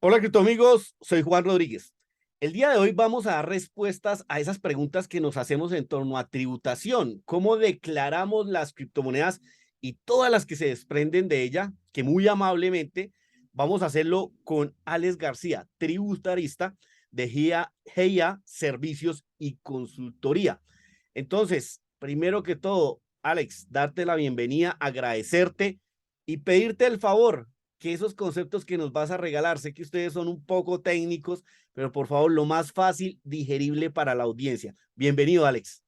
Hola, criptoamigos, soy Juan Rodríguez. El día de hoy vamos a dar respuestas a esas preguntas que nos hacemos en torno a tributación, cómo declaramos las criptomonedas y todas las que se desprenden de ella, que muy amablemente vamos a hacerlo con Alex García, tributarista de GIA Servicios y Consultoría. Entonces, primero que todo, Alex, darte la bienvenida, agradecerte y pedirte el favor que esos conceptos que nos vas a regalar, sé que ustedes son un poco técnicos, pero por favor, lo más fácil, digerible para la audiencia. Bienvenido, Alex.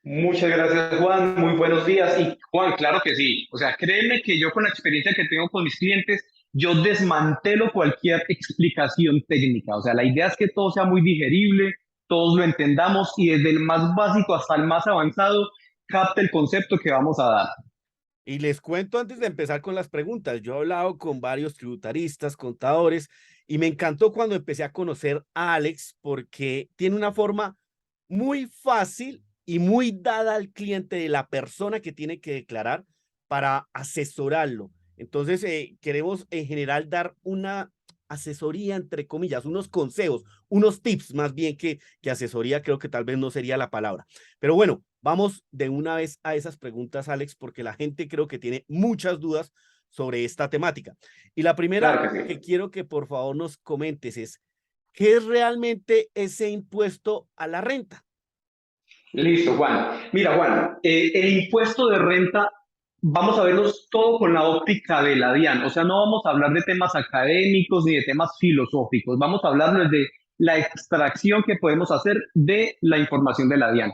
Muchas gracias, Juan. Muy buenos días. Y Juan, claro que sí. O sea, créeme que yo con la experiencia que tengo con mis clientes, yo desmantelo cualquier explicación técnica. O sea, la idea es que todo sea muy digerible, todos lo entendamos y desde el más básico hasta el más avanzado, capte el concepto que vamos a dar. Y les cuento antes de empezar con las preguntas, yo he hablado con varios tributaristas, contadores, y me encantó cuando empecé a conocer a Alex porque tiene una forma muy fácil y muy dada al cliente de la persona que tiene que declarar para asesorarlo. Entonces, queremos en general dar una asesoría, entre comillas, unos consejos, unos tips más bien que asesoría, creo que tal vez no sería la palabra. Pero bueno, vamos de una vez a esas preguntas, Alex, porque la gente creo que tiene muchas dudas sobre esta temática. Y la primera Claro que que sí. quiero que por favor nos comentes es, ¿qué es realmente ese impuesto a la renta? Listo, Juan. Mira, Juan, el impuesto de renta, vamos a verlos todo con la óptica de la DIAN. O sea, no vamos a hablar de temas académicos ni de temas filosóficos. Vamos a hablar de la extracción que podemos hacer de la información de la DIAN.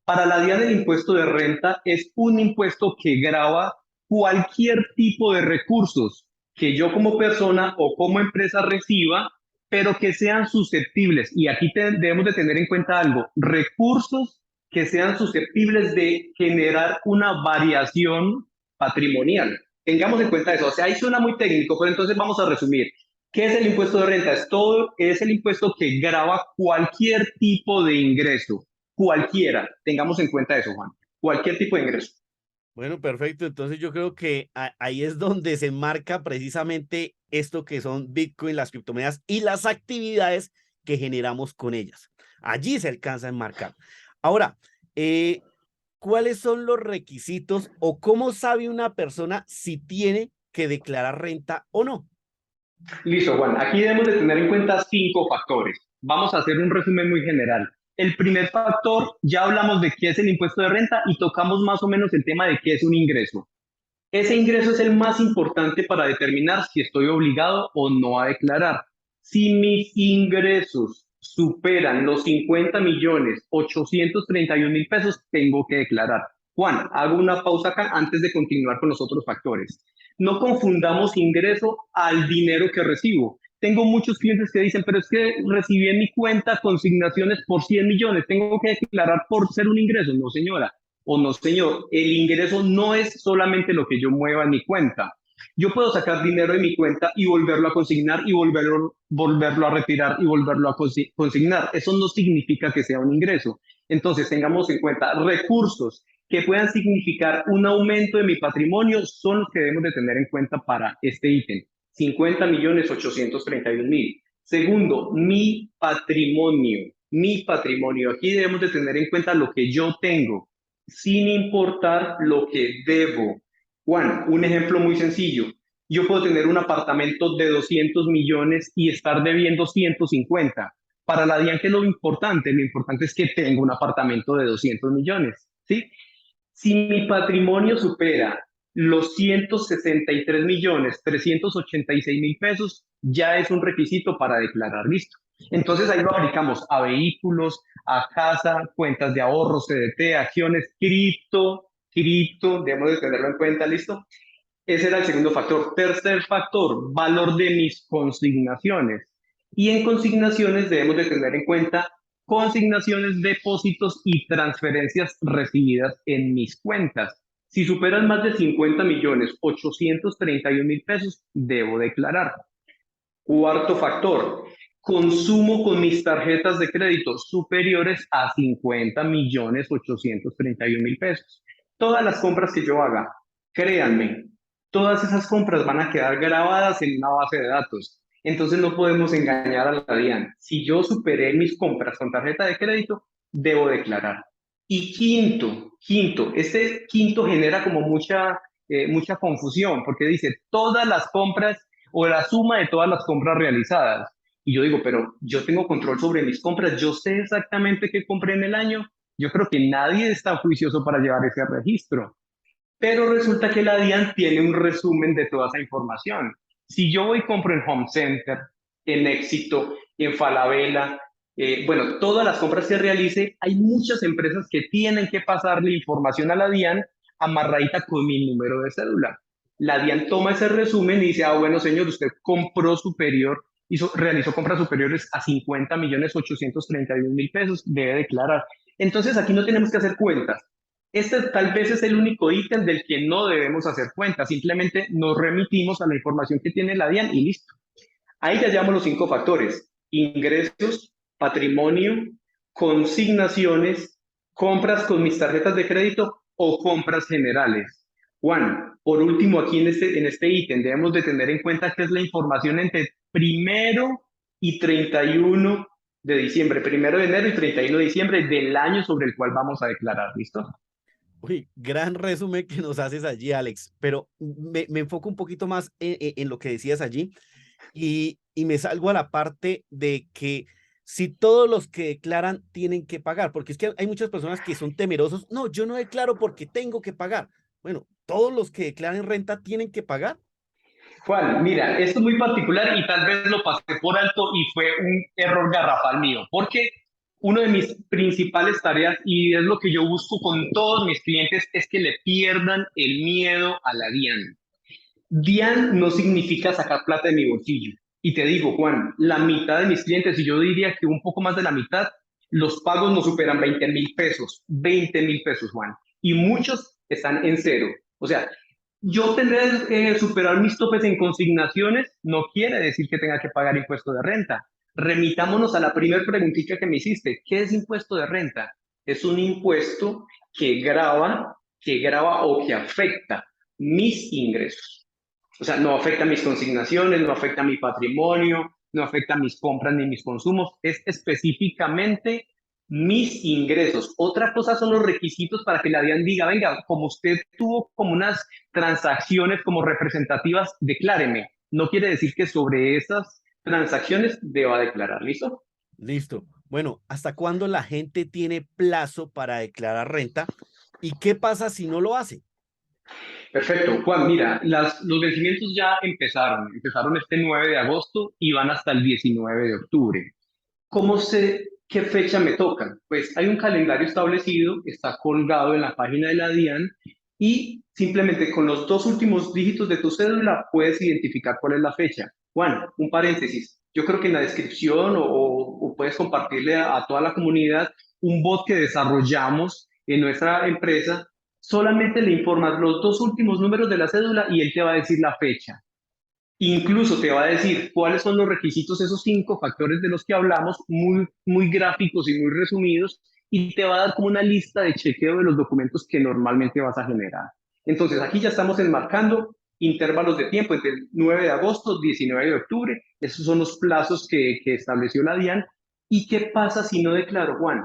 Para la DIAN, el impuesto de renta es un impuesto que grava cualquier tipo de recursos que yo como persona o como empresa reciba, pero que sean susceptibles. Y aquí debemos de tener en cuenta algo, recursos que sean susceptibles de generar una variación patrimonial. Tengamos en cuenta eso. O sea, ahí suena muy técnico, pero entonces vamos a resumir. ¿Qué es el impuesto de renta? Es el impuesto que grava cualquier tipo de ingreso. Cualquiera. Tengamos en cuenta eso, Juan. Cualquier tipo de ingreso. Bueno, perfecto. Entonces yo creo que ahí es donde se marca precisamente esto que son Bitcoin, las criptomonedas y las actividades que generamos con ellas. Allí se alcanza a enmarcar. Ahora, eh, ¿cuáles son los requisitos o cómo sabe una persona si tiene que declarar renta o no? Listo, Juan. Aquí debemos de tener en cuenta 5 factores. Vamos a hacer un resumen muy general. El primer factor, ya hablamos de qué es el impuesto de renta y tocamos más o menos el tema de qué es un ingreso. Ese ingreso es el más importante para determinar si estoy obligado o no a declarar. Si mis ingresos superan los 50.831.000 pesos, tengo que declarar. Juan, hago una pausa acá antes de continuar con los otros factores. No confundamos ingreso al dinero que recibo. Tengo muchos clientes que dicen, pero es que recibí en mi cuenta consignaciones por 100 millones, tengo que declarar por ser un ingreso. No, señora, o no, señor, el ingreso no es solamente lo que yo mueva en mi cuenta. Yo puedo sacar dinero de mi cuenta y volverlo a consignar y volverlo a retirar y volverlo a consignar. Eso no significa que sea un ingreso. Entonces, tengamos en cuenta recursos que puedan significar un aumento de mi patrimonio son los que debemos de tener en cuenta para este ítem. 50.831.000. Segundo, mi patrimonio. Mi patrimonio. Aquí debemos de tener en cuenta lo que yo tengo sin importar lo que debo. Juan, un ejemplo muy sencillo. Yo puedo tener un apartamento de 200 millones y estar debiendo 150. Para la DIAN, ¿qué es lo importante es que tengo un apartamento de 200 millones, ¿sí? Si mi patrimonio supera los 163.386.000 pesos, ya es un requisito para declarar, listo. Entonces ahí lo aplicamos a vehículos, a casa, cuentas de ahorro, CDT, acciones, cripto, debemos de tenerlo en cuenta, listo. Ese era el segundo factor. Tercer factor, valor de mis consignaciones. Y en consignaciones debemos de tener en cuenta consignaciones, depósitos y transferencias recibidas en mis cuentas. Si superan más de 50.831.000 pesos, debo declarar. Cuarto factor, consumo con mis tarjetas de crédito superiores a 50.831.000 pesos. Todas las compras que yo haga, créanme, todas esas compras van a quedar grabadas en una base de datos. Entonces no podemos engañar a la DIAN. Si yo superé mis compras con tarjeta de crédito, debo declarar. Y quinto, este quinto genera como mucha confusión, porque dice todas las compras o la suma de todas las compras realizadas. Y yo digo, pero yo tengo control sobre mis compras, yo sé exactamente qué compré en el año. Yo creo que nadie está juicioso para llevar ese registro. Pero resulta que la DIAN tiene un resumen de toda esa información. Si yo voy y compro en Home Center, en Éxito, en Falabella, bueno, todas las compras que realice, hay muchas empresas que tienen que pasarle información a la DIAN amarradita con mi número de cédula. La DIAN toma ese resumen y dice, ah, bueno, señor, usted compró superior, realizó compras superiores a 50.831.000 pesos, debe declarar. Entonces aquí no tenemos que hacer cuentas. Este tal vez es el único ítem del que no debemos hacer cuenta, simplemente nos remitimos a la información que tiene la DIAN y listo. Ahí ya llevamos los 5 factores: ingresos, patrimonio, consignaciones, compras con mis tarjetas de crédito o compras generales. Juan, por último, aquí en este ítem debemos de tener en cuenta que es la información entre primero y 31 de diciembre, primero de enero y 31 de diciembre del año sobre el cual vamos a declarar, ¿listo? Uy, gran resumen que nos haces allí, Alex, pero me enfoco un poquito más en lo que decías allí y me salgo a la parte de que si todos los que declaran tienen que pagar, porque es que hay muchas personas que son temerosos, no, yo no declaro porque tengo que pagar. Bueno, todos los que declaren renta tienen que pagar. Juan, mira, esto es muy particular y tal vez lo pasé por alto y fue un error garrafal mío, porque una de mis principales tareas, y es lo que yo busco con todos mis clientes, es que le pierdan el miedo a la DIAN. DIAN no significa sacar plata de mi bolsillo. Y te digo, Juan, la mitad de mis clientes, y yo diría que un poco más de la mitad, los pagos no superan 20.000 pesos, Juan. Y muchos están en cero. O sea, yo tener superar mis topes en consignaciones no quiere decir que tenga que pagar impuesto de renta. Remitámonos a la primera preguntita que me hiciste. ¿Qué es impuesto de renta? Es un impuesto que graba o que afecta mis ingresos. O sea, no afecta mis consignaciones, no afecta mi patrimonio, no afecta mis compras ni mis consumos, es específicamente mis ingresos. Otra cosa son los requisitos para que la DIAN diga, venga, como usted tuvo como unas transacciones como representativas, decláreme. No quiere decir que sobre esas transacciones deba declarar, ¿listo? Listo. Bueno, ¿hasta cuándo la gente tiene plazo para declarar renta? ¿Y qué pasa si no lo hace? Perfecto. Juan, mira, los vencimientos ya empezaron este 9 de agosto y van hasta el 19 de octubre. ¿Cómo sé qué fecha me toca? Pues hay un calendario establecido, está colgado en la página de la DIAN y simplemente con los 2 últimos dígitos de tu cédula puedes identificar cuál es la fecha. Juan, un paréntesis. Yo creo que en la descripción o puedes compartirle a toda la comunidad un bot que desarrollamos en nuestra empresa. Solamente le informas los 2 últimos números de la cédula y él te va a decir la fecha. Incluso te va a decir cuáles son los requisitos, esos 5 factores de los que hablamos, muy, muy gráficos y muy resumidos, y te va a dar como una lista de chequeo de los documentos que normalmente vas a generar. Entonces, aquí ya estamos enmarcando intervalos de tiempo entre el 9 de agosto, 19 de octubre. Esos son los plazos que estableció la DIAN. ¿Y qué pasa si no declaro, Juan?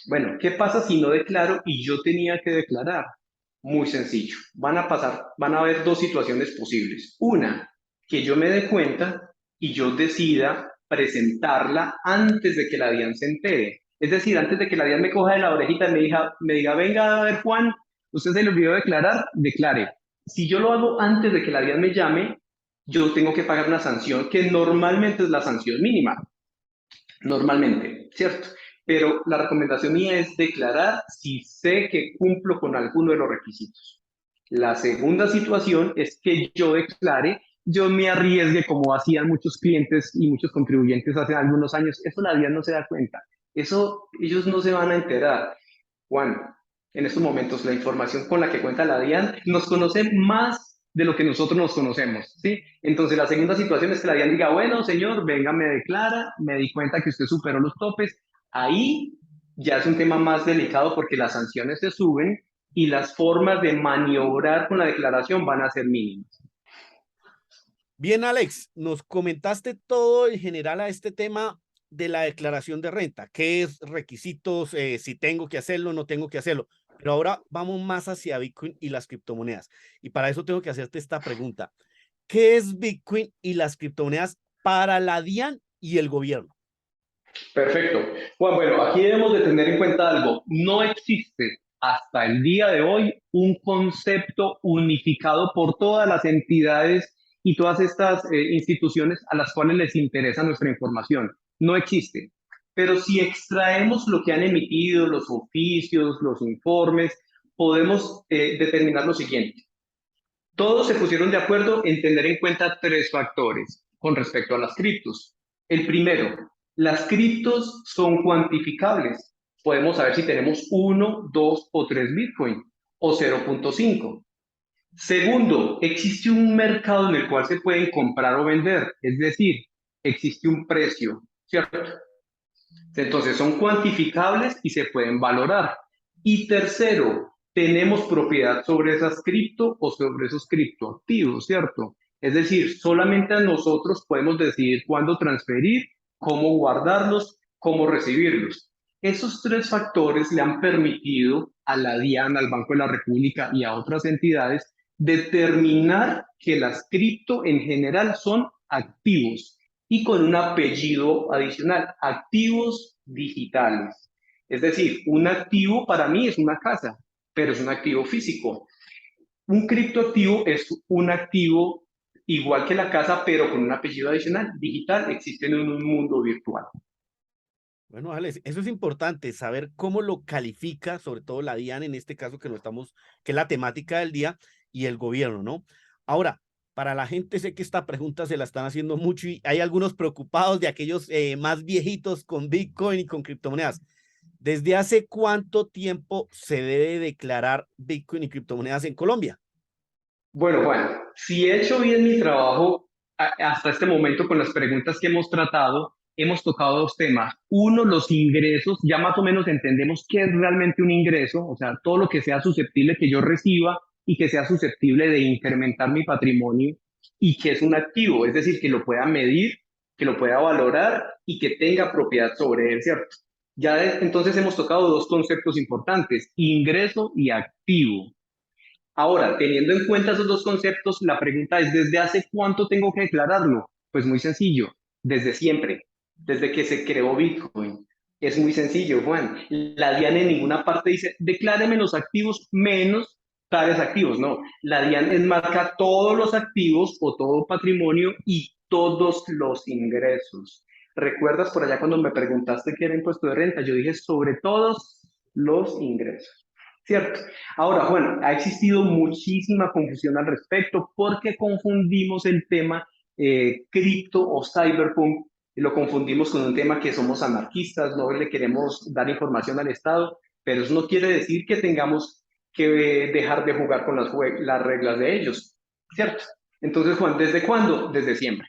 Bueno, ¿qué pasa si no declaro y yo tenía que declarar? Muy sencillo. Van a haber 2 situaciones posibles. Una, que yo me dé cuenta y yo decida presentarla antes de que la DIAN se entere. Es decir, antes de que la DIAN me coja de la orejita y me diga, venga a ver Juan, usted se le olvidó declarar, declare. Si yo lo hago antes de que la DIAN me llame, yo tengo que pagar una sanción que normalmente es la sanción mínima, normalmente, ¿cierto? Pero la recomendación mía es declarar si sé que cumplo con alguno de los requisitos. La segunda situación es que yo declare, yo me arriesgue como hacían muchos clientes y muchos contribuyentes hace algunos años. Eso la DIAN no se da cuenta. Eso ellos no se van a enterar. Juan, en estos momentos la información con la que cuenta la DIAN nos conoce más de lo que nosotros nos conocemos, ¿sí? Entonces la segunda situación es que la DIAN diga, bueno, señor, venga, me declara, me di cuenta que usted superó los topes. Ahí ya es un tema más delicado porque las sanciones se suben y las formas de maniobrar con la declaración van a ser mínimas. Bien, Alex, nos comentaste todo en general a este tema de la declaración de renta, qué es requisitos, si tengo que hacerlo, no tengo que hacerlo. Pero ahora vamos más hacia Bitcoin y las criptomonedas. Y para eso tengo que hacerte esta pregunta. ¿Qué es Bitcoin y las criptomonedas para la DIAN y el gobierno? Perfecto. Juan, bueno, aquí debemos de tener en cuenta algo. No existe hasta el día de hoy un concepto unificado por todas las entidades y todas estas instituciones a las cuales les interesa nuestra información. No existe. Pero si extraemos lo que han emitido, los oficios, los informes, podemos determinar lo siguiente. Todos se pusieron de acuerdo en tener en cuenta tres factores con respecto a las criptos. El primero, las criptos son cuantificables. Podemos saber si tenemos 1, 2 o 3 Bitcoin o 0.5. Segundo, existe un mercado en el cual se pueden comprar o vender, es decir, existe un precio, ¿cierto? Entonces son cuantificables y se pueden valorar. Y tercero, tenemos propiedad sobre esas cripto o sobre esos criptoactivos, ¿cierto? Es decir, solamente a nosotros podemos decidir cuándo transferir, cómo guardarlos, cómo recibirlos. Esos tres factores le han permitido a la DIAN, al Banco de la República y a otras entidades determinar que las cripto en general son activos y con un apellido adicional, activos digitales. Es decir, un activo para mí es una casa, pero es un activo físico. Un criptoactivo es un activo igual que la casa, pero con un apellido adicional, digital, existen en un mundo virtual. Bueno, Alex, eso es importante, saber cómo lo califica, sobre todo la DIAN en este caso que es la temática del día, y el gobierno, ¿no? Ahora, para la gente sé que esta pregunta se la están haciendo mucho y hay algunos preocupados de aquellos más viejitos con Bitcoin y con criptomonedas. ¿Desde hace cuánto tiempo se debe declarar Bitcoin y criptomonedas en Colombia? Bueno, Juan, si he hecho bien mi trabajo hasta este momento con las preguntas que hemos tratado, hemos tocado dos temas. Uno, los ingresos, ya más o menos entendemos qué es realmente un ingreso, o sea, todo lo que sea susceptible que yo reciba y que sea susceptible de incrementar mi patrimonio y que es un activo, es decir, que lo pueda medir, que lo pueda valorar y que tenga propiedad sobre él, ¿cierto? Entonces hemos tocado dos conceptos importantes, ingreso y activo. Ahora, teniendo en cuenta esos dos conceptos, la pregunta es, ¿desde hace cuánto tengo que declararlo? Pues muy sencillo, desde siempre, desde que se creó Bitcoin. Es muy sencillo, Juan. La DIAN en ninguna parte dice, decláreme los activos menos tales activos. No, la DIAN enmarca todos los activos o todo patrimonio y todos los ingresos. ¿Recuerdas por allá cuando me preguntaste qué era impuesto de renta? Yo dije sobre todos los ingresos. ¿Cierto? Ahora, Juan, ha existido muchísima confusión al respecto porque confundimos el tema cripto o cyberpunk, y lo confundimos con un tema que somos anarquistas, no le queremos dar información al Estado, pero eso no quiere decir que tengamos que dejar de jugar con las reglas de ellos, ¿cierto? Entonces, Juan, ¿desde cuándo? Desde siempre.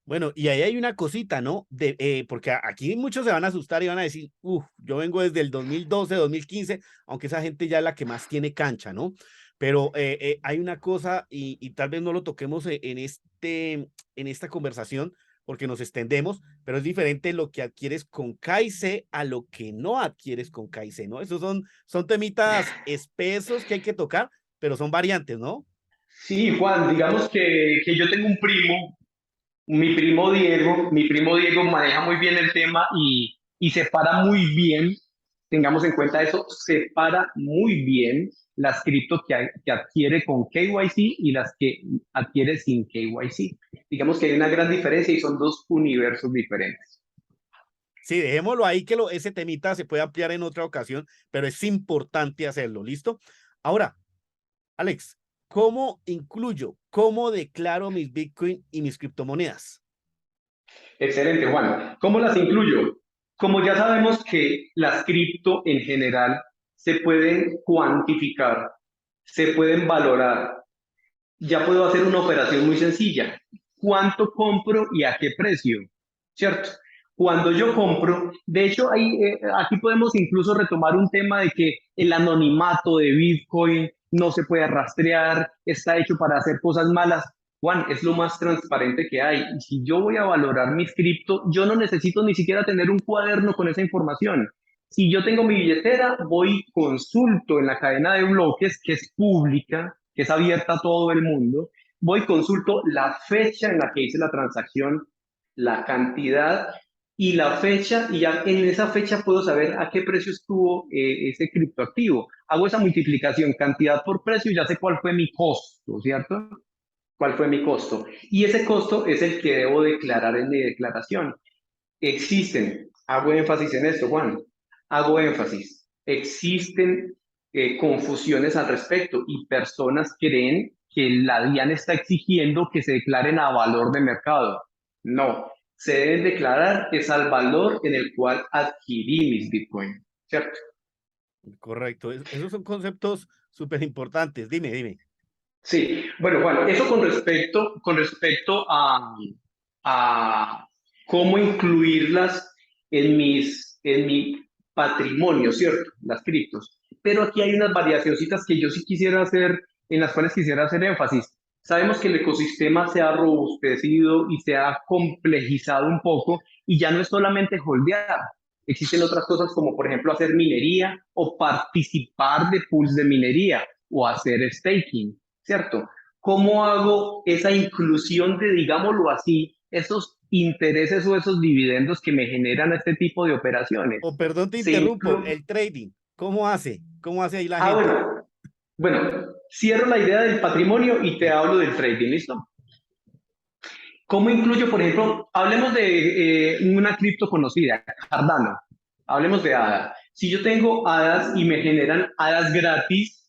Bueno, y ahí hay una cosita, ¿no? Porque aquí muchos se van a asustar y van a decir, uff, yo vengo desde el 2012, 2015, aunque esa gente ya es la que más tiene cancha, ¿no? Pero hay una cosa, y tal vez no lo toquemos en esta conversación, porque nos extendemos, pero es diferente lo que adquieres con KIC a lo que no adquieres con KIC, ¿no? Esos son temitas espesos que hay que tocar, pero son variantes, ¿no? Sí, Juan, digamos que yo tengo un primo. Mi primo Diego maneja muy bien el tema y separa muy bien, tengamos en cuenta eso, separa muy bien las criptos que adquiere con KYC y las que adquiere sin KYC. Digamos que hay una gran diferencia y son dos universos diferentes. Sí, dejémoslo ahí que ese temita se puede ampliar en otra ocasión, pero es importante hacerlo, ¿listo? Ahora, Alex, cómo declaro mis Bitcoin y mis criptomonedas? Excelente, Juan. ¿Cómo las incluyo? Como ya sabemos que las cripto en general se pueden cuantificar, se pueden valorar, ya puedo hacer una operación muy sencilla. ¿Cuánto compro y a qué precio? ¿Cierto? Cuando yo compro, de hecho, aquí podemos incluso retomar un tema de que el anonimato de Bitcoin no se puede rastrear, está hecho para hacer cosas malas. Juan, es lo más transparente que hay. Y si yo voy a valorar mis cripto, yo no necesito ni siquiera tener un cuaderno con esa información. Si yo tengo mi billetera, voy, consulto en la cadena de bloques, que es pública, que es abierta a todo el mundo, voy, consulto la fecha en la que hice la transacción, la cantidad y la fecha, y ya en esa fecha puedo saber a qué precio estuvo ese criptoactivo. Hago esa multiplicación, cantidad por precio, y ya sé cuál fue mi costo, ¿cierto? ¿Cuál fue mi costo? Y ese costo es el que debo declarar en mi declaración. Existen, hago énfasis en esto, Juan, hago énfasis, existen confusiones al respecto y personas creen que la DIAN está exigiendo que se declaren a valor de mercado. No, se deben declarar es al valor en el cual adquirí mis Bitcoin, ¿cierto? Correcto. Esos son conceptos súper importantes. Dime. Sí, bueno, Juan, eso con respecto a cómo incluirlas en mi patrimonio, ¿cierto? Las criptos. Pero aquí hay unas variacioncitas que yo sí quisiera hacer, en las cuales quisiera hacer énfasis. Sabemos que el ecosistema se ha robustecido y se ha complejizado un poco y ya no es solamente holdear. Existen otras cosas como, por ejemplo, hacer minería o participar de pools de minería o hacer staking, ¿cierto? ¿Cómo hago esa inclusión de, digámoslo así, esos intereses o esos dividendos que me generan este tipo de operaciones? O perdón, te Se interrumpo. inclu- El trading. ¿Cómo hace? ¿Cómo hace ahí la ah, gente? bueno, cierro la idea del patrimonio y te Sí. hablo del trading, ¿listo? ¿Cómo incluyo, por ejemplo, hablemos de una cripto conocida, Cardano, hablemos de ADA. Si yo tengo ADAs y me generan hadas gratis,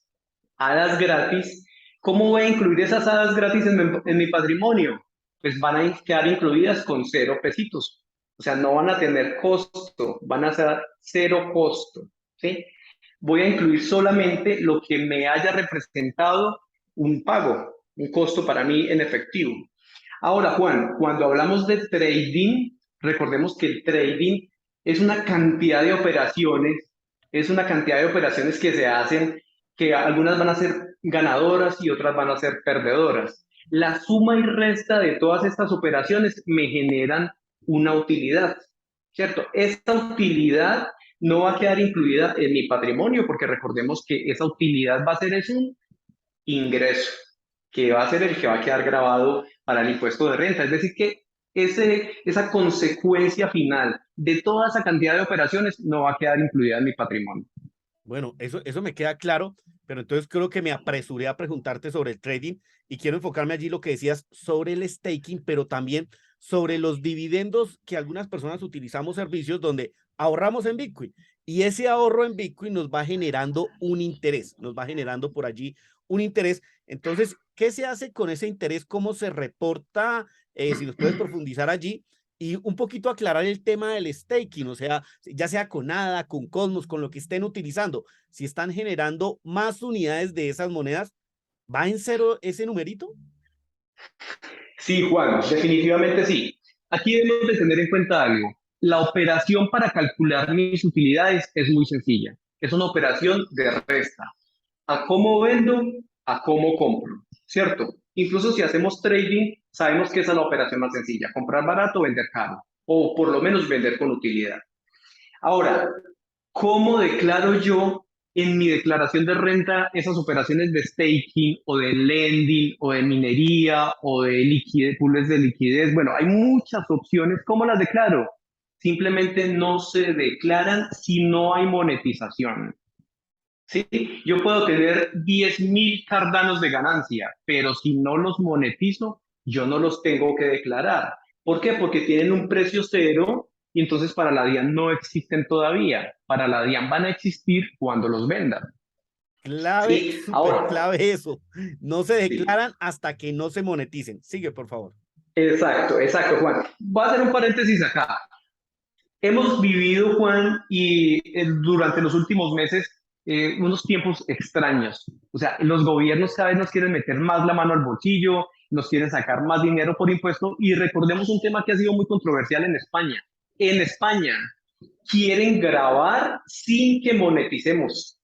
¿cómo voy a incluir esas hadas gratis en mi patrimonio? Pues van a quedar incluidas con 0 pesitos. O sea, no van a tener costo, van a ser 0 costo, ¿sí? Voy a incluir solamente lo que me haya representado un pago, un costo para mí en efectivo. Ahora, Juan, cuando hablamos de trading, recordemos que el trading es una cantidad de operaciones, es una cantidad de operaciones que se hacen, que algunas van a ser ganadoras y otras van a ser perdedoras. La suma y resta de todas estas operaciones me generan una utilidad, ¿cierto? Esta utilidad no va a quedar incluida en mi patrimonio porque recordemos que esa utilidad va a ser es un ingreso, que va a ser el que va a quedar grabado para el impuesto de renta. Es decir, que esa consecuencia final de toda esa cantidad de operaciones no va a quedar incluida en mi patrimonio. Bueno, eso me queda claro, pero entonces creo que me apresuré a preguntarte sobre el trading y quiero enfocarme allí lo que decías sobre el staking, pero también sobre los dividendos que algunas personas utilizamos servicios donde ahorramos en Bitcoin y ese ahorro en Bitcoin nos va generando un interés, nos va generando por allí un interés. Entonces, ¿qué se hace con ese interés? ¿Cómo se reporta? Si nos puedes profundizar allí y un poquito aclarar el tema del staking, o sea, ya sea con ADA, con Cosmos, con lo que estén utilizando, si están generando más unidades de esas monedas, ¿va en cero ese numerito? Sí, Juan, definitivamente sí. Aquí debemos de tener en cuenta algo. La operación para calcular mis utilidades es muy sencilla. Es una operación de resta. A cómo vendo, a cómo compro, ¿cierto? Incluso si hacemos trading, sabemos que esa es la operación más sencilla, comprar barato, vender caro, o por lo menos vender con utilidad. Ahora, ¿cómo declaro yo en mi declaración de renta esas operaciones de staking o de lending o de minería o de liquidez, pools de liquidez? Bueno, hay muchas opciones. ¿Cómo las declaro? Simplemente no se declaran si no hay monetización. ¿Sí? Yo puedo tener 10.000 cardanos de ganancia, pero si no los monetizo, yo no los tengo que declarar. ¿Por qué? Porque tienen un precio cero y entonces para la DIAN no existen todavía. Para la DIAN van a existir cuando los vendan. Clave, ¿Sí? súper Ahora, clave eso. No se sí. declaran hasta que no se moneticen. Sigue, por favor. Exacto, exacto, Juan. Voy a hacer un paréntesis acá. Hemos vivido, Juan, y durante los últimos meses, unos tiempos extraños. O sea, los gobiernos cada vez nos quieren meter más la mano al bolsillo, nos quieren sacar más dinero por impuesto, y recordemos un tema que ha sido muy controversial en España. En España quieren grabar sin que moneticemos.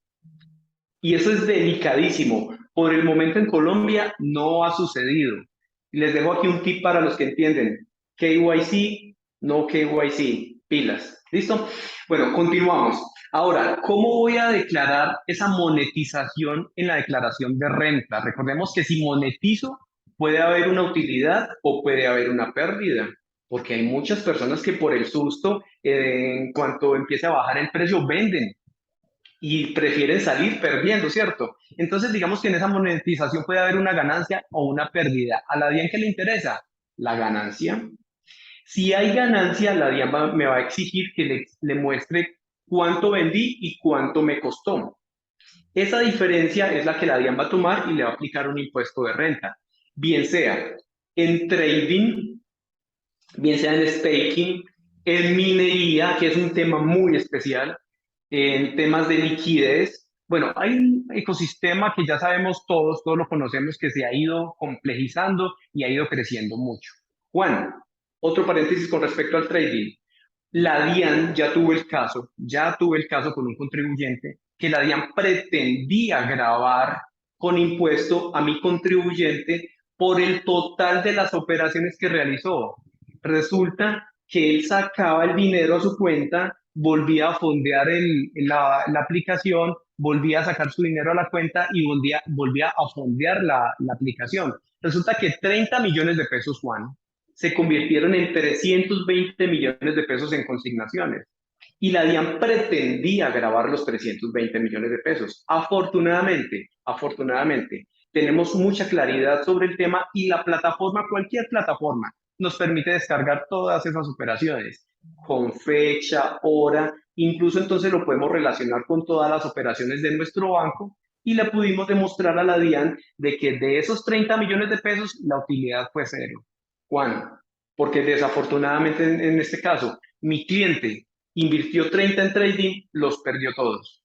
Y eso es delicadísimo. Por el momento en Colombia no ha sucedido. Les dejo aquí un tip para los que entienden. KYC, no KYC, pilas. ¿Listo? Bueno, continuamos. Ahora, ¿cómo voy a declarar esa monetización en la declaración de renta? Recordemos que si monetizo, puede haber una utilidad o puede haber una pérdida, porque hay muchas personas que por el susto, en cuanto empiece a bajar el precio, venden y prefieren salir perdiendo, ¿cierto? Entonces, digamos que en esa monetización puede haber una ganancia o una pérdida. ¿A la DIAN qué le interesa? La ganancia. Si hay ganancia, la DIAN me va a exigir que le muestre cuánto vendí y cuánto me costó. Esa diferencia es la que la DIAN va a tomar y le va a aplicar un impuesto de renta. Bien sea en trading, bien sea en staking, en minería, que es un tema muy especial, en temas de liquidez. Bueno, hay un ecosistema que ya sabemos todos, todos lo conocemos, que se ha ido complejizando y ha ido creciendo mucho. Juan, otro paréntesis con respecto al trading. La DIAN ya tuve el caso con un contribuyente que la DIAN pretendía grabar con impuesto a mi contribuyente por el total de las operaciones que realizó. Resulta que él sacaba el dinero a su cuenta, volvía a fondear la aplicación, volvía a sacar su dinero a la cuenta y volvía a fondear la aplicación. Resulta que 30 millones de pesos, Juan, se convirtieron en 320 millones de pesos en consignaciones. Y la DIAN pretendía grabar los 320 millones de pesos. Afortunadamente, tenemos mucha claridad sobre el tema y la plataforma, cualquier plataforma, nos permite descargar todas esas operaciones con fecha, hora, incluso entonces lo podemos relacionar con todas las operaciones de nuestro banco y le pudimos demostrar a la DIAN de que de esos 30 millones de pesos la utilidad fue cero. Juan, porque desafortunadamente en este caso, mi cliente invirtió 30 en trading, los perdió todos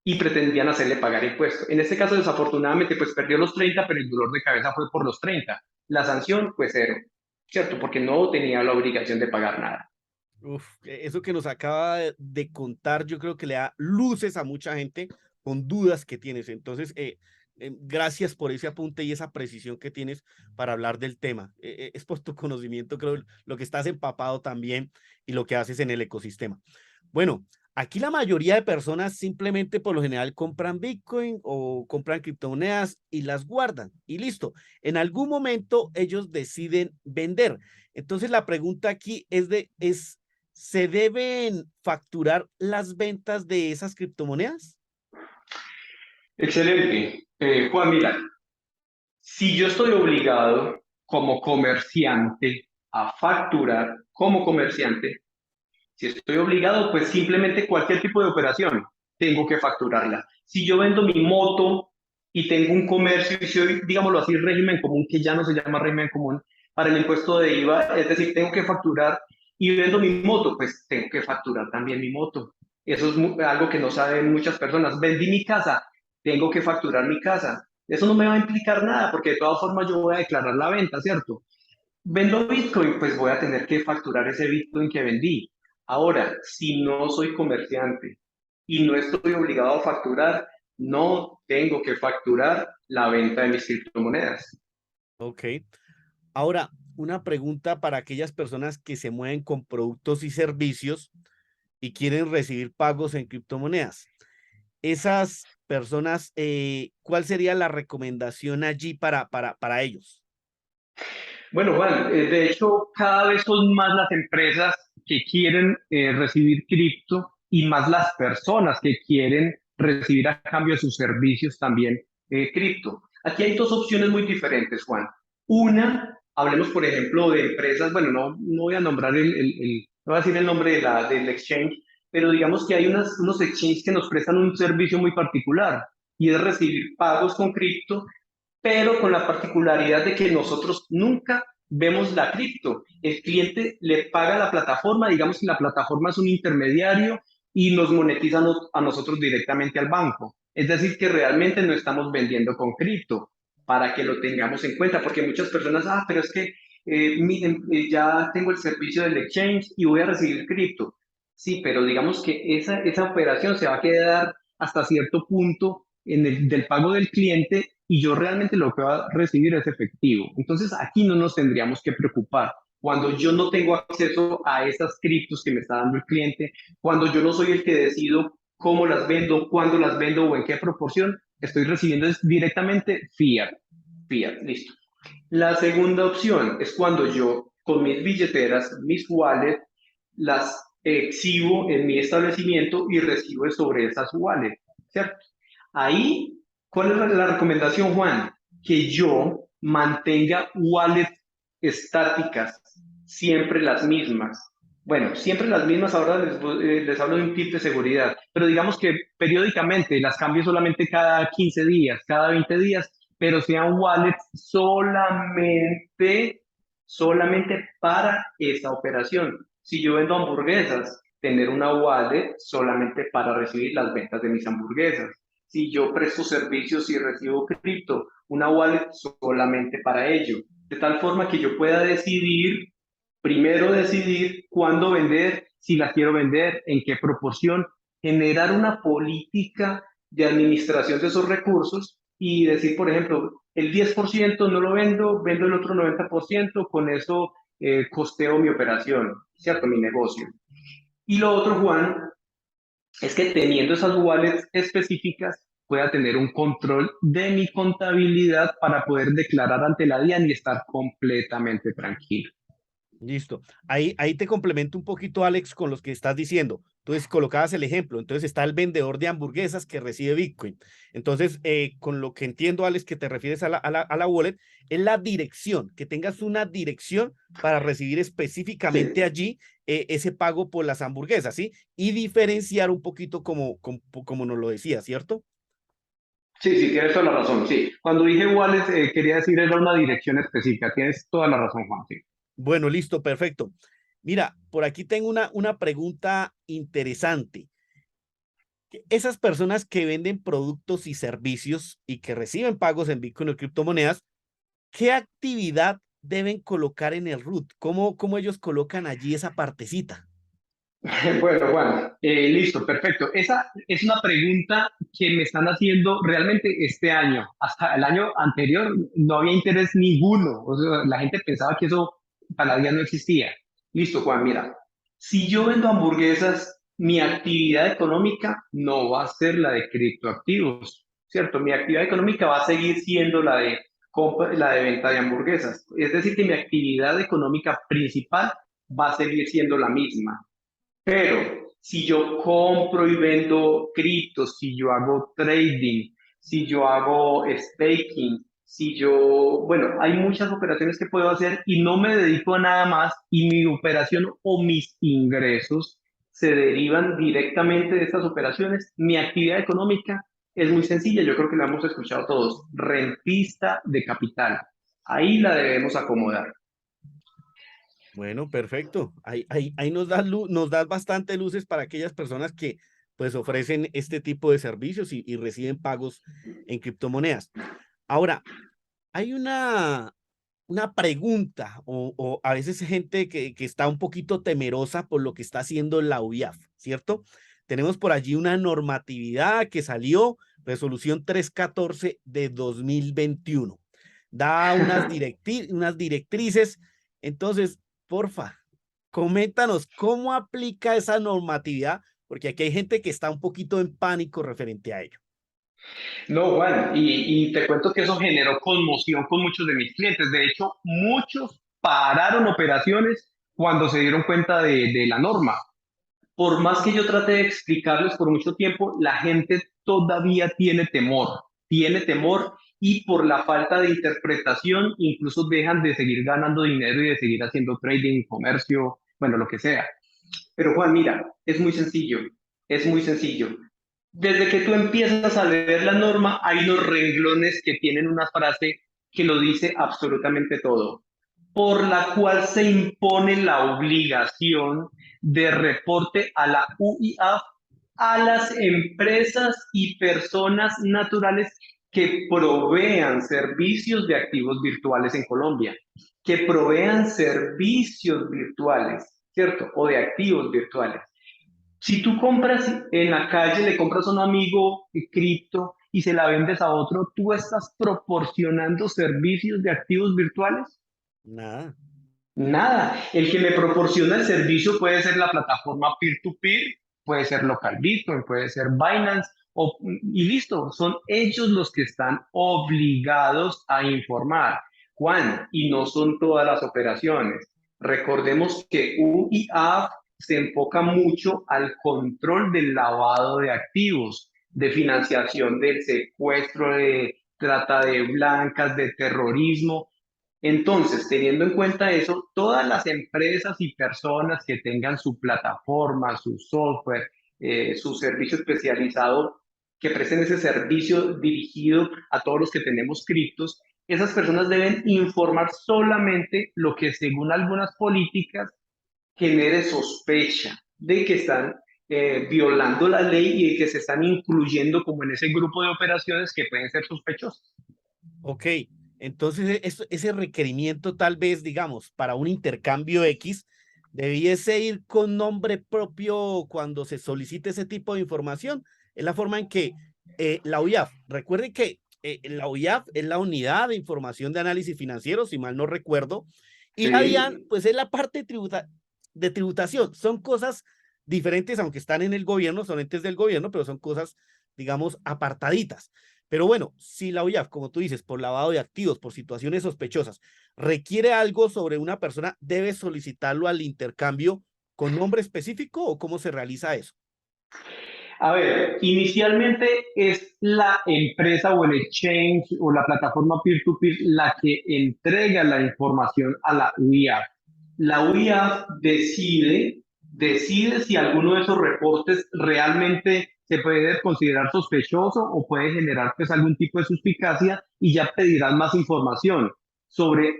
y pretendían hacerle pagar impuestos. En este caso, desafortunadamente, pues perdió los 30, pero el dolor de cabeza fue por los 30. La sanción fue cero, ¿cierto? Porque no tenía la obligación de pagar nada. Uf, eso que nos acaba de contar, yo creo que le da luces a mucha gente con dudas que tienes. Entonces, gracias por ese apunte y esa precisión que tienes para hablar del tema. Es por tu conocimiento, creo, lo que estás empapado también y lo que haces en el ecosistema. Bueno, aquí la mayoría de personas simplemente por lo general compran Bitcoin o compran criptomonedas y las guardan y listo. En algún momento ellos deciden vender. Entonces la pregunta aquí es ¿se deben facturar las ventas de esas criptomonedas? Excelente. Juan, mira, si yo estoy obligado como comerciante a facturar como comerciante, si estoy obligado, pues simplemente cualquier tipo de operación tengo que facturarla. Si yo vendo mi moto y tengo un comercio y soy, digámoslo así, régimen común, que ya no se llama régimen común, para el impuesto de IVA, es decir, tengo que facturar y vendo mi moto, pues tengo que facturar también mi moto. Eso es algo que no saben muchas personas. Vendí mi casa, tengo que facturar mi casa. Eso no me va a implicar nada, porque de todas formas yo voy a declarar la venta, ¿cierto? Vendo Bitcoin, pues voy a tener que facturar ese Bitcoin que vendí. Ahora, si no soy comerciante y no estoy obligado a facturar, no tengo que facturar la venta de mis criptomonedas. Ok. Ahora, una pregunta para aquellas personas que se mueven con productos y servicios y quieren recibir pagos en criptomonedas. Esas personas, ¿cuál sería la recomendación allí para ellos? Bueno, Juan, de hecho, cada vez son más las empresas que quieren recibir cripto y más las personas que quieren recibir a cambio de sus servicios también cripto. Aquí hay dos opciones muy diferentes, Juan. Una, hablemos por ejemplo de empresas, bueno, no voy a nombrar no voy a decir el nombre del exchange, pero digamos que hay unos exchanges que nos prestan un servicio muy particular y es recibir pagos con cripto pero con la particularidad de que nosotros nunca vemos la cripto. El cliente le paga a la plataforma, digamos que la plataforma es un intermediario y nos monetiza a nosotros directamente al banco. Es decir, que realmente no estamos vendiendo con cripto, para que lo tengamos en cuenta, porque muchas personas, pero es que miren, ya tengo el servicio del exchange y voy a recibir cripto. Sí, pero digamos que esa operación se va a quedar hasta cierto punto del pago del cliente y yo realmente lo que va a recibir es efectivo. Entonces aquí no nos tendríamos que preocupar. Cuando yo no tengo acceso a esas criptos que me está dando el cliente, cuando yo no soy el que decido cómo las vendo, cuándo las vendo o en qué proporción, estoy recibiendo directamente fiat. Fiat, listo. La segunda opción es cuando yo con mis billeteras, mis wallets, las exhibo en mi establecimiento y recibo sobre esas wallets, ¿cierto? Ahí, ¿cuál es la recomendación, Juan? Que yo mantenga wallets estáticas, siempre las mismas. Bueno, siempre las mismas, ahora les hablo de un tip de seguridad, pero digamos que periódicamente las cambio solamente cada 15 días, cada 20 días, pero sean wallets solamente para esa operación. Si yo vendo hamburguesas, tener una wallet solamente para recibir las ventas de mis hamburguesas. Si yo presto servicios y recibo cripto, una wallet solamente para ello. De tal forma que yo pueda primero decidir cuándo vender, si las quiero vender, en qué proporción, generar una política de administración de esos recursos y decir, por ejemplo, el 10% no lo vendo, vendo el otro 90%, con eso costeo mi operación, ¿cierto? Mi negocio. Y lo otro, Juan, es que teniendo esas wallets específicas pueda tener un control de mi contabilidad para poder declarar ante la DIAN y estar completamente tranquilo. Listo. Ahí te complemento un poquito, Alex, con los que estás diciendo. Entonces, colocabas el ejemplo. Entonces, está el vendedor de hamburguesas que recibe Bitcoin. Entonces, con lo que entiendo, Alex, que te refieres a la wallet, es la dirección, que tengas una dirección para recibir específicamente Sí, allí ese pago por las hamburguesas, ¿sí? Y diferenciar un poquito como nos lo decía, ¿cierto? sí, sí, tienes toda la razón, sí. Cuando dije wallet, quería decir era una dirección específica. Tienes toda la razón, Juan, sí. Bueno, listo, perfecto. Mira, por aquí tengo una pregunta interesante. Esas personas que venden productos y servicios y que reciben pagos en Bitcoin o criptomonedas, ¿qué actividad deben colocar en el root? ¿Cómo ellos colocan allí esa partecita? Bueno, Juan, listo, perfecto. Esa es una pregunta que me están haciendo realmente este año. Hasta el año anterior no había interés ninguno. O sea, la gente pensaba que eso para la día no existía. Listo, Juan, mira. Si yo vendo hamburguesas, mi actividad económica no va a ser la de criptoactivos, ¿cierto? Mi actividad económica va a seguir siendo la de venta de hamburguesas. Es decir, que mi actividad económica principal va a seguir siendo la misma. Pero si yo compro y vendo criptos, si yo hago trading, si yo hago staking, bueno, hay muchas operaciones que puedo hacer y no me dedico a nada más y mi operación o mis ingresos se derivan directamente de estas operaciones. Mi actividad económica es muy sencilla, yo creo que la hemos escuchado todos, rentista de capital. Ahí la debemos acomodar. Bueno, perfecto. Ahí nos das bastante luces para aquellas personas que pues ofrecen este tipo de servicios y reciben pagos en criptomonedas. Ahora, hay una pregunta o a veces gente que está un poquito temerosa por lo que está haciendo la UIAF, ¿cierto? Tenemos por allí una normatividad que salió, resolución 314 de 2021. Da unas directrices. Entonces, porfa, coméntanos cómo aplica esa normatividad, porque aquí hay gente que está un poquito en pánico referente a ello. No, Juan, y te cuento que eso generó conmoción con muchos de mis clientes. De hecho, muchos pararon operaciones cuando se dieron cuenta de la norma. Por más que yo trate de explicarles por mucho tiempo, la gente todavía tiene temor y por la falta de interpretación incluso dejan de seguir ganando dinero y de seguir haciendo trading, comercio, bueno, lo que sea. Pero Juan, mira, es muy sencillo. Desde que tú empiezas a leer la norma, hay unos renglones que tienen una frase que lo dice absolutamente todo, por la cual se impone la obligación de reporte a la UIAF a las empresas y personas naturales que provean servicios de activos virtuales en Colombia, que provean servicios virtuales, ¿cierto? O de activos virtuales. Si tú compras en la calle, le compras a un amigo cripto y se la vendes a otro, ¿tú estás proporcionando servicios de activos virtuales? Nada. Nada. El que me proporciona el servicio puede ser la plataforma peer-to-peer, puede ser local Bitcoin, puede ser Binance, y listo, son ellos los que están obligados a informar. Juan, y no son todas las operaciones. Recordemos que UIAF se enfoca mucho al control del lavado de activos, de financiación del secuestro, de trata de blancas, de terrorismo. Entonces, teniendo en cuenta eso, todas las empresas y personas que tengan su plataforma, su software, su servicio especializado, que presten ese servicio dirigido a todos los que tenemos criptos, esas personas deben informar solamente lo que según algunas políticas genere sospecha de que están violando la ley y de que se están incluyendo como en ese grupo de operaciones que pueden ser sospechosas. Ok, entonces ese requerimiento tal vez, digamos, para un intercambio X, debiese ir con nombre propio cuando se solicite ese tipo de información. Es la forma en que la UIAF, recuerde que la UIAF es la Unidad de Información de Análisis Financiero, si mal no recuerdo, y la DIAN, Sí. pues es la parte de tributación. Son cosas diferentes, aunque están en el gobierno, son entes del gobierno, pero son cosas, digamos, apartaditas. Pero bueno, si la OIAF, como tú dices, por lavado de activos, por situaciones sospechosas, requiere algo sobre una persona, ¿debe solicitarlo al intercambio con nombre específico o cómo se realiza eso? A ver, inicialmente es la empresa o el exchange o la plataforma peer-to-peer la que entrega la información a la UIAF. La UIAF decide si alguno de esos reportes realmente se puede considerar sospechoso o puede generar pues algún tipo de suspicacia y ya pedirán más información sobre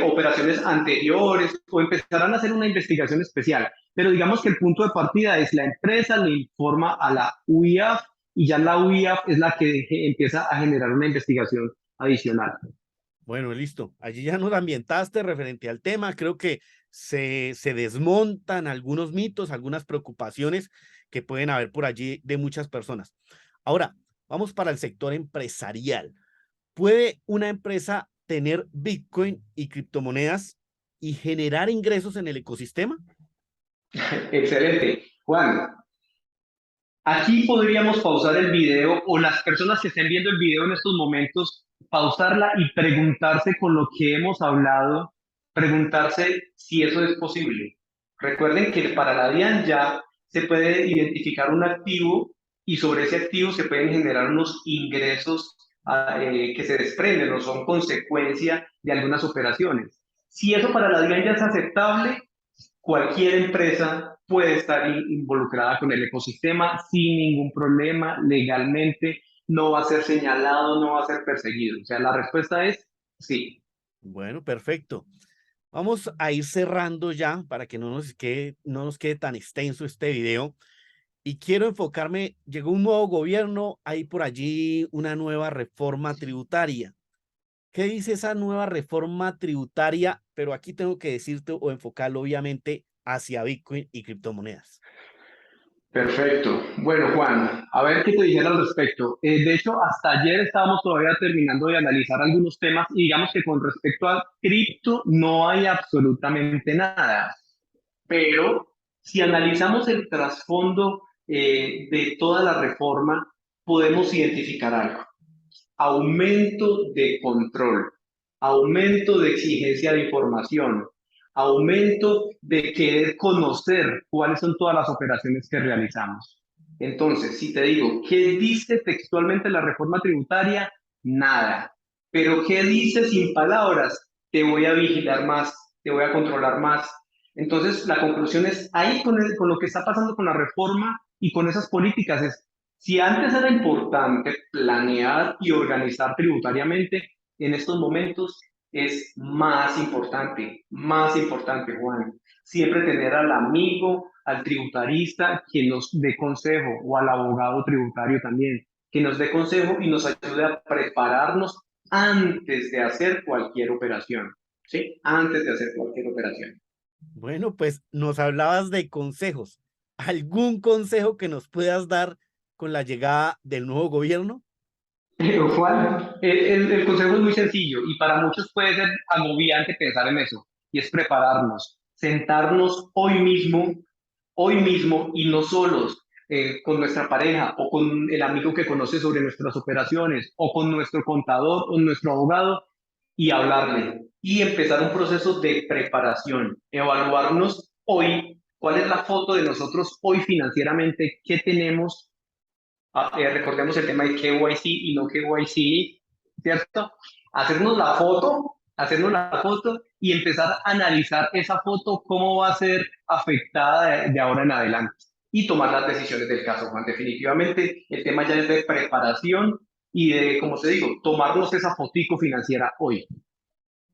operaciones anteriores o empezarán a hacer una investigación especial. Pero digamos que el punto de partida es la empresa le informa a la UIAF y ya la UIAF es la que empieza a generar una investigación adicional. Bueno, listo. Allí ya nos ambientaste referente al tema. Creo que se desmontan algunos mitos, algunas preocupaciones que pueden haber por allí de muchas personas. Ahora, vamos para el sector empresarial. ¿Puede una empresa tener Bitcoin y criptomonedas y generar ingresos en el ecosistema? Excelente. Juan, aquí podríamos pausar el video o las personas que estén viendo el video en estos momentos, pausarla y preguntarse con lo que hemos hablado, preguntarse si eso es posible. Recuerden que para la DIAN ya se puede identificar un activo y sobre ese activo se pueden generar unos ingresos que se desprenden o son consecuencia de algunas operaciones. Si eso para la DIAN ya es aceptable, cualquier empresa puede estar involucrada con el ecosistema sin ningún problema legalmente, no va a ser señalado, no va a ser perseguido. O sea, la respuesta es sí. Bueno, perfecto. Vamos a ir cerrando ya para que no nos quede tan extenso este video. Y quiero enfocarme, llegó un nuevo gobierno, hay por allí una nueva reforma tributaria. ¿Qué dice esa nueva reforma tributaria? Pero aquí tengo que decirte o enfocarlo obviamente hacia Bitcoin y criptomonedas. Perfecto. Bueno, Juan, a ver qué te dijera al respecto. De hecho, hasta ayer estábamos todavía terminando de analizar algunos temas y digamos que con respecto a cripto no hay absolutamente nada. Pero si analizamos el trasfondo de toda la reforma, podemos identificar algo. Aumento de control, aumento de exigencia de información, aumento de querer conocer cuáles son todas las operaciones que realizamos. Entonces, si te digo, ¿qué dice textualmente la reforma tributaria? Nada. Pero ¿qué dice sin palabras? Te voy a vigilar más, te voy a controlar más. Entonces, la conclusión es ahí con lo que está pasando con la reforma y con esas políticas, es si antes era importante planear y organizar tributariamente, en estos momentos es más importante, Juan. Siempre tener al amigo, al tributarista, que nos dé consejo, o al abogado tributario también, que nos dé consejo y nos ayude a prepararnos antes de hacer cualquier operación. ¿Sí? Antes de hacer cualquier operación. Bueno, pues nos hablabas de consejos. ¿Algún consejo que nos puedas dar con la llegada del nuevo gobierno? Juan, el consejo es muy sencillo y para muchos puede ser agobiante pensar en eso, y es prepararnos, sentarnos hoy mismo y no solos, con nuestra pareja o con el amigo que conoce sobre nuestras operaciones o con nuestro contador o nuestro abogado y hablarle y empezar un proceso de preparación, evaluarnos hoy, cuál es la foto de nosotros hoy financieramente, qué tenemos. Recordemos el tema de KYC y no KYC, ¿cierto? Hacernos la foto y empezar a analizar esa foto, cómo va a ser afectada de ahora en adelante y tomar las decisiones del caso, Juan. Definitivamente el tema ya es de preparación y de, como te digo, tomarnos esa fotico financiera hoy.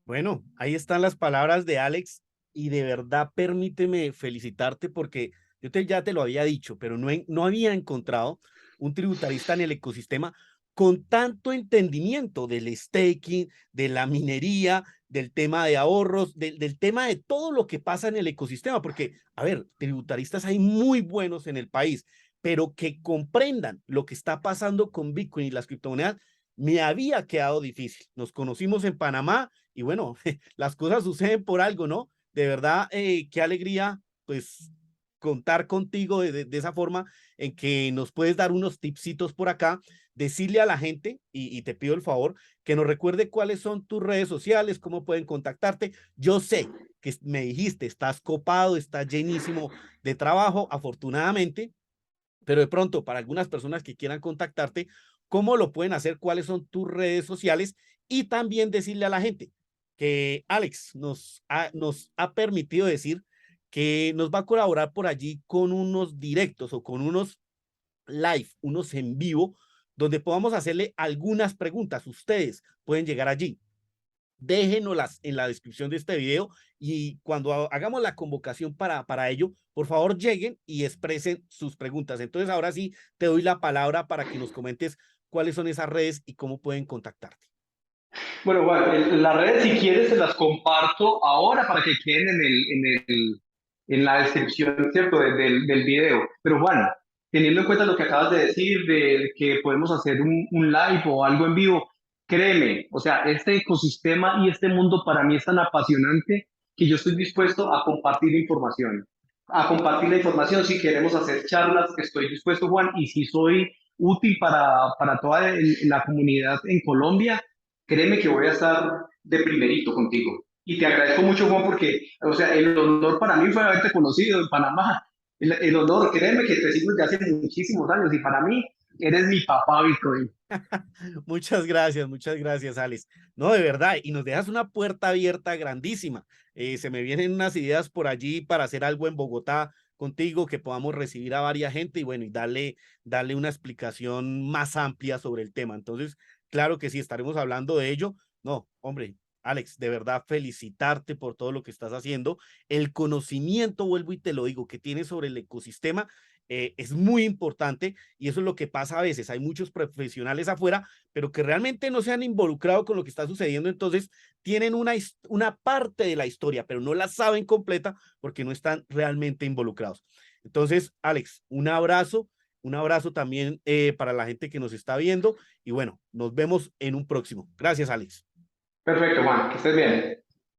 Bueno, ahí están las palabras de Alex y de verdad permíteme felicitarte porque ya te lo había dicho, pero no había encontrado un tributarista en el ecosistema con tanto entendimiento del staking, de la minería, del tema de ahorros, del tema de todo lo que pasa en el ecosistema, porque, a ver, tributaristas hay muy buenos en el país, pero que comprendan lo que está pasando con Bitcoin y las criptomonedas, me había quedado difícil. Nos conocimos en Panamá y bueno, las cosas suceden por algo, ¿no? De verdad, qué alegría, pues, contar contigo de esa forma en que nos puedes dar unos tipsitos por acá, decirle a la gente, y te pido el favor, que nos recuerde cuáles son tus redes sociales, cómo pueden contactarte. Yo sé que me dijiste, estás copado, estás llenísimo de trabajo, afortunadamente, pero de pronto para algunas personas que quieran contactarte, ¿cómo lo pueden hacer? ¿Cuáles son tus redes sociales? Y también decirle a la gente que Alex nos ha permitido decir que nos va a colaborar por allí con unos directos o con unos live, unos en vivo, donde podamos hacerle algunas preguntas. Ustedes pueden llegar allí, déjenoslas en la descripción de este video y cuando hagamos la convocación para ello, por favor lleguen y expresen sus preguntas. Entonces ahora sí te doy la palabra para que nos comentes cuáles son esas redes y cómo pueden contactarte. Bueno, Juan, las redes, si quieres, te las comparto ahora para que queden en la descripción, ¿cierto? Del video. Pero, Juan, teniendo en cuenta lo que acabas de decir, de que podemos hacer un live o algo en vivo, créeme, o sea, este ecosistema y este mundo para mí es tan apasionante que yo estoy dispuesto a compartir la información. A compartir la información, si queremos hacer charlas, estoy dispuesto, Juan, y si soy útil para toda la comunidad en Colombia, créeme que voy a estar de primerito contigo. Y te agradezco mucho, Juan, porque, o sea, el honor para mí fue haberte conocido en Panamá. El honor, créeme que te sigo desde hace muchísimos años y para mí eres mi papá Bitcoin. Muchas gracias, Alex. No, de verdad, y nos dejas una puerta abierta grandísima. Se me vienen unas ideas por allí para hacer algo en Bogotá contigo, que podamos recibir a varias gente y bueno, y darle una explicación más amplia sobre el tema. Entonces, claro que sí, estaremos hablando de ello. No, hombre, Alex, de verdad felicitarte por todo lo que estás haciendo. El conocimiento, vuelvo y te lo digo, que tienes sobre el ecosistema es muy importante y eso es lo que pasa a veces. Hay muchos profesionales afuera, pero que realmente no se han involucrado con lo que está sucediendo, entonces tienen una parte de la historia, pero no la saben completa porque no están realmente involucrados. Entonces, Alex, un abrazo también para la gente que nos está viendo y bueno, nos vemos en un próximo. Gracias, Alex. Perfecto, Juan, que estés bien.